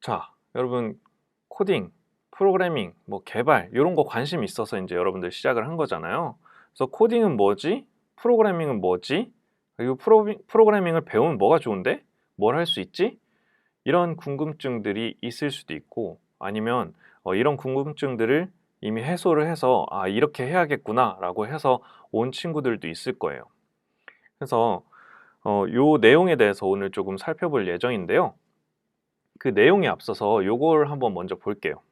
자, 여러분 코딩, 프로그래밍, 뭐 개발 이런 거 관심 있어서 이제 여러분들 시작을 한 거잖아요. 그래서 코딩은 뭐지? 프로그래밍은 뭐지? 그리고 프로그래밍을 배우면 뭐가 좋은데? 뭘 할 수 있지? 이런 궁금증들이 있을 수도 있고 아니면 이런 궁금증들을 이미 해소를 해서 아, 이렇게 해야겠구나라고 해서 온 친구들도 있을 거예요. 그래서 요 내용에 대해서 오늘 조금 살펴볼 예정인데요. 그 내용에 앞서서 요걸 한번 먼저 볼게요.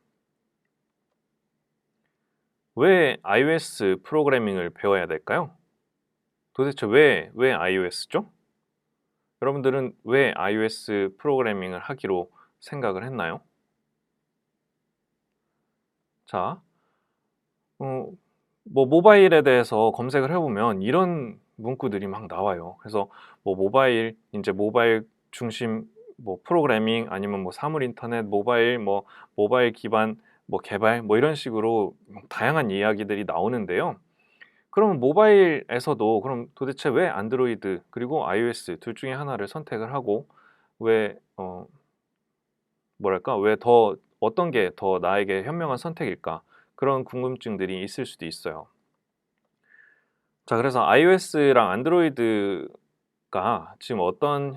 왜 iOS 프로그래밍을 배워야 될까요? 도대체 왜 iOS죠? 여러분들은 왜 iOS 프로그래밍을 하기로 생각을 했나요? 자, 어, 뭐 모바일에 대해서 검색을 해보면 이런 문구들이 막 나와요. 그래서 뭐 이제 모바일 중심 뭐 프로그래밍 아니면 뭐 사물 인터넷, 모바일 기반 뭐 개발 뭐 이런 식으로 다양한 이야기들이 나오는데요. 그럼 모바일에서도 그럼 도대체 왜 안드로이드 그리고 iOS 둘 중에 하나를 선택을 하고 왜 뭐랄까 왜 더 어떤 게 더 나에게 현명한 선택일까? 그런 궁금증들이 있을 수도 있어요. 자, 그래서 iOS랑 안드로이드가 지금 어떤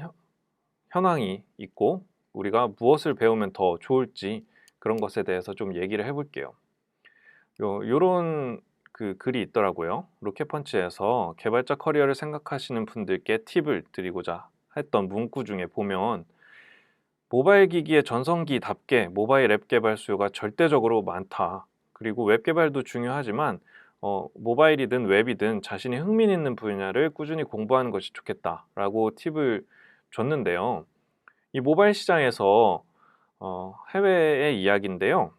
현황이 있고 우리가 무엇을 배우면 더 좋을지 그런 것에 대해서 좀 얘기를 해볼게요. 요런 그 글이 있더라고요. 로켓펀치에서 개발자 커리어를 생각하시는 분들께 팁을 드리고자 했던 문구 중에 보면 모바일 기기의 전성기답게 모바일 앱 개발 수요가 절대적으로 많다. 그리고 웹 개발도 중요하지만 모바일이든 웹이든 자신이 흥미 있는 분야를 꾸준히 공부하는 것이 좋겠다라고 팁을 줬는데요. 이 모바일 시장에서 해외의 이야기인데요.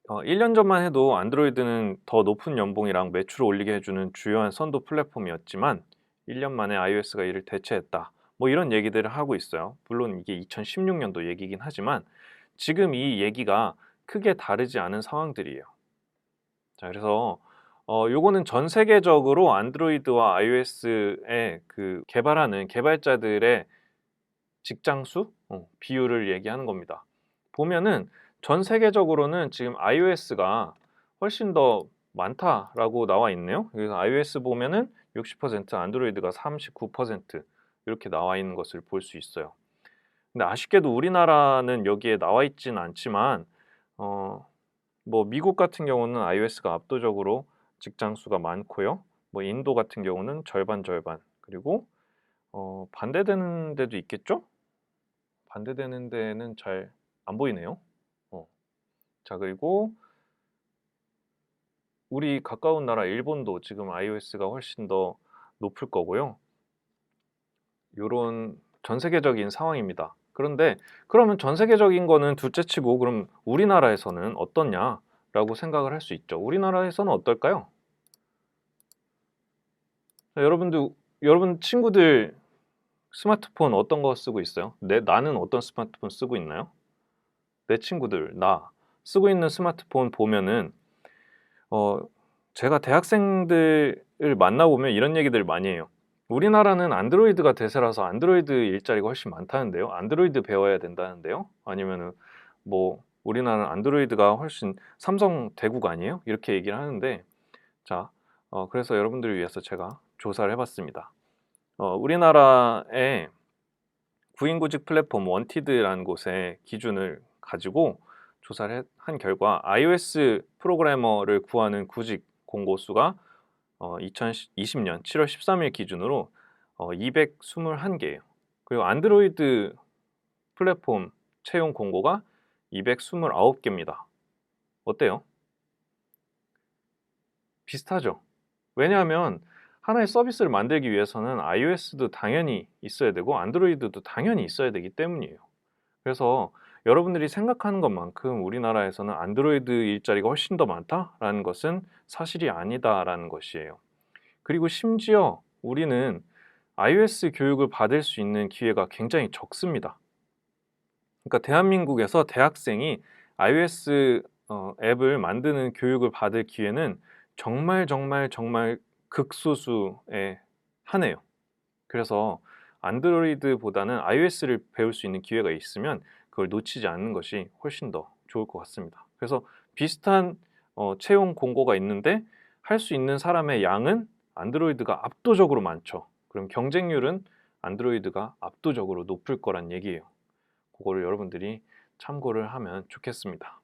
1년 전만 해도 안드로이드는 더 높은 연봉이랑 매출을 올리게 해주는 주요한 선도 플랫폼이었지만 1년 만에 iOS가 이를 대체했다. 뭐 이런 얘기들을 하고 있어요. 물론 이게 2016년도 얘기긴 하지만 지금 이 얘기가 크게 다르지 않은 상황들이에요. 자, 그래서 요거는 전 세계적으로 안드로이드와 iOS의 그 개발하는 개발자들의 직장 수, 비율을 얘기하는 겁니다. 보면은 전 세계적으로는 지금 iOS가 훨씬 더 많다라고 나와 있네요. 그래서 iOS 보면은 60%, 안드로이드가 39% 이렇게 나와 있는 것을 볼 수 있어요. 근데 아쉽게도 우리나라는 여기에 나와 있지는 않지만 어, 뭐 미국 같은 경우는 iOS가 압도적으로 직장 수가 많고요. 뭐 인도 같은 경우는 절반 절반. 그리고 반대되는 데도 있겠죠? 반대되는 데는 잘 안 보이네요. 어. 자, 그리고 우리 가까운 나라 일본도 지금 iOS가 훨씬 더 높을 거고요. 요런 전 세계적인 상황입니다. 그런데 그러면 전 세계적인 거는 둘째치고 그럼 우리나라에서는 어떻냐라고 생각을 할 수 있죠. 우리나라에서는 어떨까요? 자, 여러분 친구들 스마트폰 어떤 거 쓰고 있어요? 나는 어떤 스마트폰 쓰고 있나요? 내 친구들, 나 쓰고 있는 스마트폰 보면은 어, 제가 대학생들을 만나보면 이런 얘기들 많이 해요. 우리나라는 안드로이드가 대세라서 안드로이드 일자리가 훨씬 많다는데요. 안드로이드 배워야 된다는데요. 아니면은 뭐 우리나라는 안드로이드가 훨씬 삼성 대국 아니에요? 이렇게 얘기를 하는데 자, 그래서 여러분들을 위해서 제가 조사를 해봤습니다. 우리나라의 구인구직 플랫폼 원티드라는 곳의 기준을 가지고 조사를 한 결과 iOS 프로그래머를 구하는 구직 공고 수가 2020년 7월 13일 기준으로 221개예요. 그리고 안드로이드 플랫폼 채용 공고가 229개입니다. 어때요? 비슷하죠? 왜냐하면 하나의 서비스를 만들기 위해서는 iOS도 당연히 있어야 되고 안드로이드도 당연히 있어야 되기 때문이에요. 그래서 여러분들이 생각하는 것만큼 우리나라에서는 안드로이드 일자리가 훨씬 더 많다라는 것은 사실이 아니다라는 것이에요. 그리고 심지어 우리는 iOS 교육을 받을 수 있는 기회가 굉장히 적습니다. 그러니까 대한민국에서 대학생이 iOS 앱을 만드는 교육을 받을 기회는 정말 정말 정말 극소수에 한해요. 그래서 안드로이드보다는 iOS를 배울 수 있는 기회가 있으면 그걸 놓치지 않는 것이 훨씬 더 좋을 것 같습니다. 그래서 비슷한 채용 공고가 있는데 할 수 있는 사람의 양은 안드로이드가 압도적으로 많죠. 그럼 경쟁률은 안드로이드가 압도적으로 높을 거란 얘기예요. 그거를 여러분들이 참고를 하면 좋겠습니다.